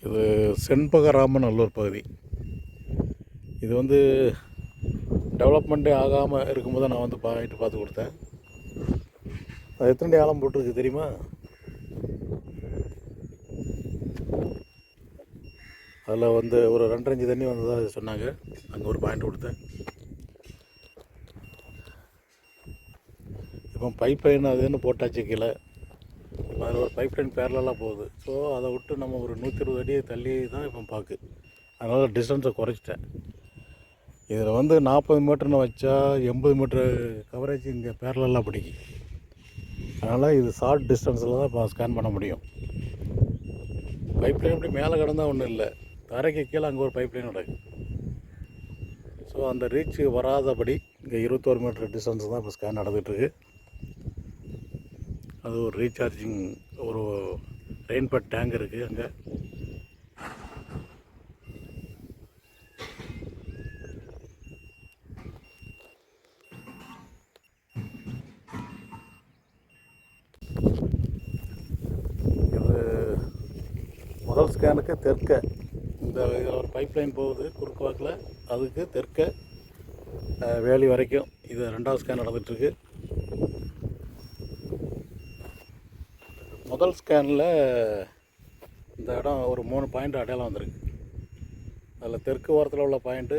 இது செண்பகராமநல்லூர் பகுதி. இது வந்து டெவலப்மெண்ட்டே ஆகாமல் இருக்கும்போது நான் வந்து பார்த்து கொடுத்தேன். அது எத்தனை ஆழம் போட்டிருக்கு தெரியுமா? அதில் வந்து ஒரு 2.5 இன்ச்சு தண்ணி வந்ததாக சொன்னாங்க. அங்கே ஒரு பாயிண்ட் கொடுத்தேன். இப்போ பைப் லைன் அதுன்னு போட்டாச்சு கீழே. அதில் ஒரு பைப் லைன் பேரலாக போகுது. ஸோ அதை விட்டு நம்ம ஒரு 120 அடி தள்ளி தான் இப்போ பார்க்கு. அதனால் டிஸ்டன்ஸை குறைச்சிட்டேன். இதில் வந்து 40 மீட்டர்னு வச்சா 80 மீட்ரு கவரேஜ் இங்கே பேரலாக பிடிக்கும். அதனால் இது ஷார்ட் டிஸ்டன்ஸில் தான் இப்போ ஸ்கேன் பண்ண முடியும். பைப் லைன் இப்படி மேலே கிடந்தால் ஒன்றும் இல்லை, தரைக்கு கீழே அங்கே ஒரு பைப் லைன் கிடக்கு. ஸோ அந்த ரீச் வராதபடி இங்கே 21 மீட்டர் டிஸ்டன்ஸ் தான் இப்போ ஸ்கேன் நடந்துகிட்ருக்கு. அது ஒரு ரீசார்ஜிங் ஒரு ரெயின்பட் டேங்க் இருக்குது அங்கே. இது முதல் ஸ்கேனுக்கு தெற்க இந்த ஒரு பைப் லைன் போகுது குறுக்கு வாக்கில், அதுக்கு தெற்க வேலி வரைக்கும் இது 2வது ஸ்கேன் நடந்துகிட்ருக்கு. முதல் ஸ்கேனில் இந்த இடம் ஒரு 3 பாயிண்ட் அடையாளம் வந்திருக்கு. அதில் தெற்கு ஓரத்தில் உள்ள பாயிண்ட்டு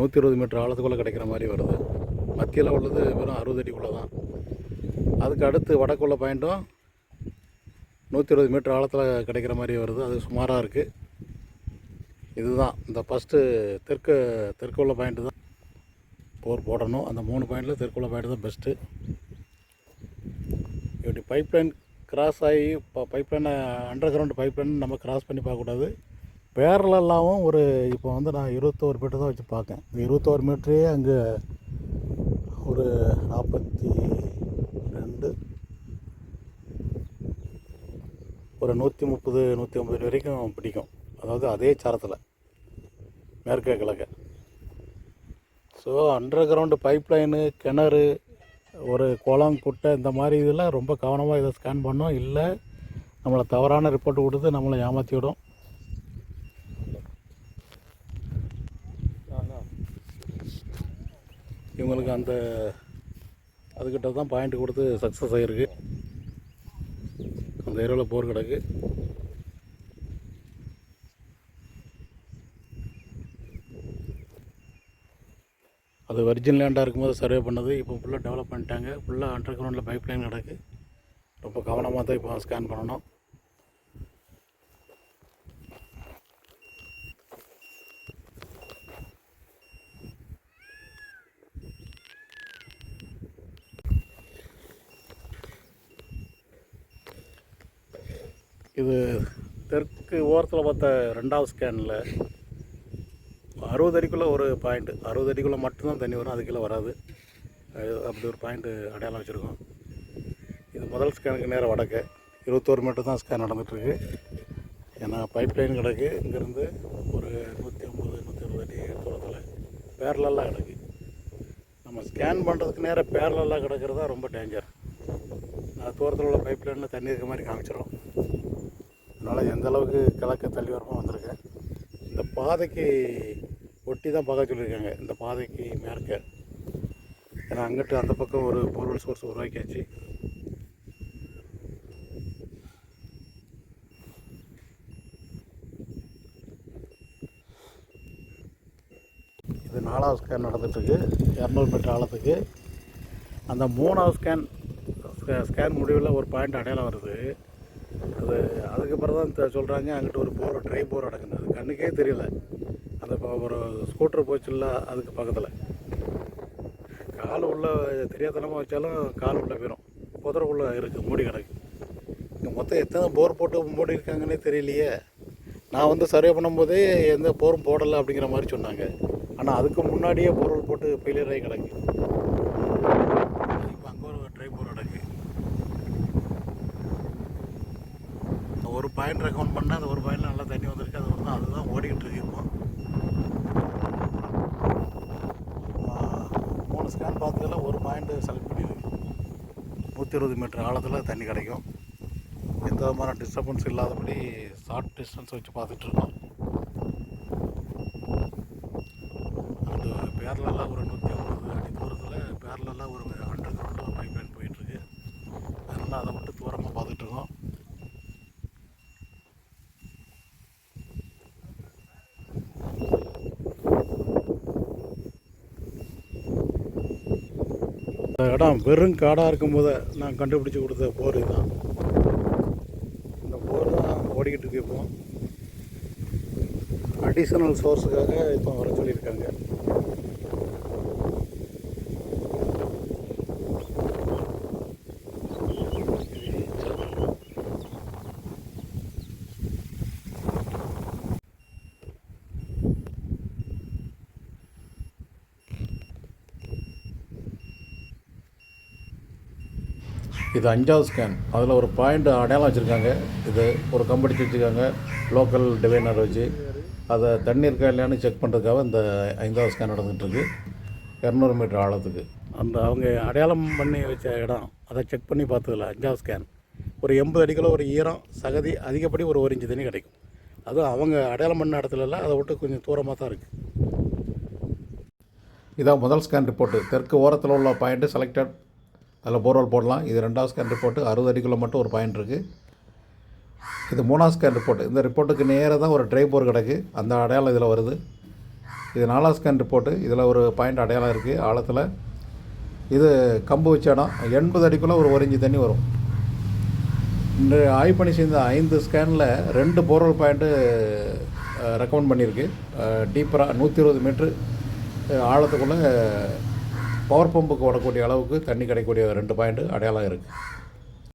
120 மீட்டர் ஆழத்துக்குள்ளே கிடைக்கிற மாதிரி வருது. மத்தியில் உள்ளது வெறும் 60 அடிக்குள்ளே தான். அதுக்கு அடுத்து வடக்குள்ள பாயிண்ட்டும் 120 மீட்டர் ஆழத்தில் கிடைக்கிற மாதிரி வருது. அது சுமாராக இருக்குது. இதுதான் இந்த ஃபஸ்ட்டு தெற்கு உள்ள பாயிண்ட்டு தான் போர் போடணும். அந்த 3 பாயிண்டில் தெற்குள்ள பாயிண்ட் தான் பெஸ்ட்டு. இப்படி பைப் லைன் கிராஸ் ஆகி பைப் லைனை அண்டர் கிரவுண்ட் பைப் லைன் நம்ம கிராஸ் பண்ணி பார்க்கக்கூடாது. பேரலாகவும் ஒரு இப்போ வந்து நான் 21 மீட்டர் தான் வச்சு பார்க்கேன். இந்த 21 மீட்டரே அங்கே ஒரு 42 ஒரு 130 150 வரைக்கும் பிடிக்கும். அதாவது அதே சாரத்தில் மேற்கே கிழக்க. So under ground pipe line, கிணறு, ஒரு குளம், குட்டை, இந்த மாதிரி இதெல்லாம் ரொம்ப கவனமாக இதை ஸ்கேன் பண்ணோம். இல்லை நம்மளை தவறான ரிப்போர்ட் கொடுத்து நம்மளை ஏமாற்றி விடும். இவங்களுக்கு அதுக்கிட்ட தான் பாயிண்ட் கொடுத்து சக்ஸஸ் ஆகிருக்கு. அந்த ஏரியாவில் போர் கிடக்கு. அது வர்ஜின் லேண்டாக இருக்கும்போது சர்வே பண்ணது. இப்போ ஃபுல்லாக டெவலப் பண்ணிட்டாங்க. ஃபுல்லாக அண்டர் கிரவுண்டில் பைப் லைன் கிடக்கு. ரொம்ப கவனமாக தான் இப்போ ஸ்கேன் பண்ணணும். இது தெற்கு ஓரத்தில் பார்த்த 2வது ஸ்கேனில் 60 அடிக்குள்ளே ஒரு பாயிண்ட்டு, 60 அடிக்குள்ளே மட்டும்தான் தண்ணி வரும், அது கீழே வராது. அப்படி ஒரு பாயிண்ட்டு அடையாளம் வச்சுருக்கோம். இது முதல் ஸ்கேனுக்கு நேராக வடக்க 21 மீட்டர் தான் ஸ்கேன் நடந்துகிட்ருக்கு. ஏன்னா பைப் லைன் கிடக்கு. இங்கேருந்து ஒரு 150 120 அடி தூரத்தில் பேரலாக கிடக்கு. நம்ம ஸ்கேன் பண்ணுறதுக்கு நேராக பேரலாக கிடக்கிறது தான் ரொம்ப டேஞ்சர். நான் தூரத்தில் உள்ள பைப் லைனில் தண்ணி இருக்க மாதிரி காமிச்சிடும். அதனால் எந்த அளவுக்கு கிழக்க தள்ளி வரமாக வந்திருக்கேன். இந்த பாதைக்கு ஒட்டி தான் பார்க்க சொல்லியிருக்காங்க. இந்த பாதைக்கு மேற்க. ஏன்னா அங்கிட்டு அந்த பக்கம் ஒரு பொருள் சோர்ஸ் உருவாக்கியாச்சு. இது 4வது ஸ்கேன் நடந்துட்டுருக்கு 200 மீட்டர் ஆழத்துக்கு. அந்த 3வது ஸ்கேன் முடிவில் ஒரு பாயிண்ட் அடையாளம் வருது. அதுக்கப்புறம் தான் சொல்கிறாங்க அங்கிட்டு ஒரு ட்ரை போர் நடக்குது. அது கண்ணுக்கே தெரியல. அந்த ஒரு ஸ்கூட்டர் போச்சுல்ல, அதுக்கு பக்கத்தில் கால் உள்ளே தெரியாதனமாக வச்சாலும் கால் உள்ளே போயிடும். புதரை உள்ளே இருக்குது, மூடி கிடக்கு. இங்கே மொத்தம் எத்தனை போர் போட்டு மூடி இருக்காங்கன்னே தெரியலையே. நான் வந்து சர்வே பண்ணும்போதே எந்த போரும் போடலை அப்படிங்கிற மாதிரி சொன்னாங்க. ஆனால் அதுக்கு முன்னாடியே பொருள் போட்டு ஃபெயிலியர் ஆகி கிடக்கு. இப்போ அங்கே ஒரு ட்ரை போர் கிடக்கு. ஒரு பாயிண்ட் ரெக்கமெண்ட் பண்ணால் அந்த ஒரு பாயிண்டில் நல்லா தண்ணி வந்திருக்கு. அதுதான் ஓடிக்கிட்டு இருக்கு. இப்போ 3 ஸ்கேன் பார்த்ததில் ஒரு பாயிண்ட்டு செலக்ட் பண்ணியிருக்கு. 120 மீட்டர் ஆழத்தில் தண்ணி கிடைக்கும். எந்த விதமான டிஸ்டர்பன்ஸ் இல்லாதபடி ஷார்ட் டிஸ்டன்ஸ் வச்சு பார்த்துட்ருக்கோம். அந்த பேரலெல்லாம் ஒரு 150 அடி தூரத்தில் பேரலெல்லாம் ஒரு அண்டர் கிரவுண்டில் பைப் லைன் போயிட்டுருக்கு. அதனால் அதை மட்டும் தூரமாக பார்த்துட்ருக்கோம். இந்த இடம் வெறும் காடாக இருக்கும்போது நான் கண்டுபிடிச்சி கொடுத்த போர் இதுதான். இந்த போர் தான் ஓடிக்கிட்டு இருக்கு. இப்போ அடிஷ்னல் சோர்ஸுக்காக இப்போ வர சொல்லியிருக்காங்க. இது 5வது ஸ்கேன். அதில் ஒரு பாயிண்ட் அடையாளம் வச்சுருக்காங்க. இது ஒரு கம்பெடிச்சு வச்சுருக்காங்க லோக்கல் டிவைனர் வச்சு. அதை தண்ணி இருக்கா இல்லையான்னு செக் பண்ணுறதுக்காக இந்த 5வது ஸ்கேன் நடந்துகிட்ருக்கு. 200 மீட்டர் ஆழத்துக்கு அந்த அவங்க அடையாளம் பண்ணி வச்ச இடம் அதை செக் பண்ணி பார்த்ததில்ல. 5வது ஸ்கேன் ஒரு 80 அடிக்குள்ள ஒரு ஈரம் சகதி அதிகப்படி ஒரு 1 இன்ச்சு தண்ணி கிடைக்கும். அதுவும் அவங்க அடையாளம் பண்ண இடத்துலலாம் அதை விட்டு கொஞ்சம் தூரமாக தான் இருக்குது. இதான் முதல் ஸ்கேன் ரிப்போர்ட்டு. தெற்கு ஓரத்தில் உள்ள பாயிண்ட்டு செலக்டட், அதில் போர்வெல் போடலாம். இது 2வது ஸ்கேன் ரிப்போர்ட்டு. 60 அடிக்குள்ளே மட்டும் ஒரு பாயிண்ட் இருக்குது. இது 3வது ஸ்கேன் ரிப்போர்ட்டு. இந்த ரிப்போர்ட்டுக்கு நேராக தான் ஒரு ட்ரை போர் கிடக்கு. அந்த அடையாளம் இதில் வருது. இது 4வது ஸ்கேன் ரிப்போர்ட்டு. இதில் ஒரு பாயிண்ட் அடையாளம் இருக்குது ஆழத்தில். இது கம்பு வச்ச இடம். 80 அடிக்குள்ளே ஒரு 1 இன்ச்சு தண்ணி வரும். இந்த ஆய்வு பண்ணி செய்த 5 ஸ்கேனில் 2 போர்வெல் பாயிண்ட்டு ரெக்கமெண்ட் பண்ணியிருக்கு. டீப்பராக 120 மீட்ரு ஆழத்துக்குள்ளே பவர் பம்புக்கு ஓடக்கூடிய அளவுக்கு தண்ணி கிடைக்கக்கூடிய 2 பாயிண்ட்டு அடையாளம் இருக்குது.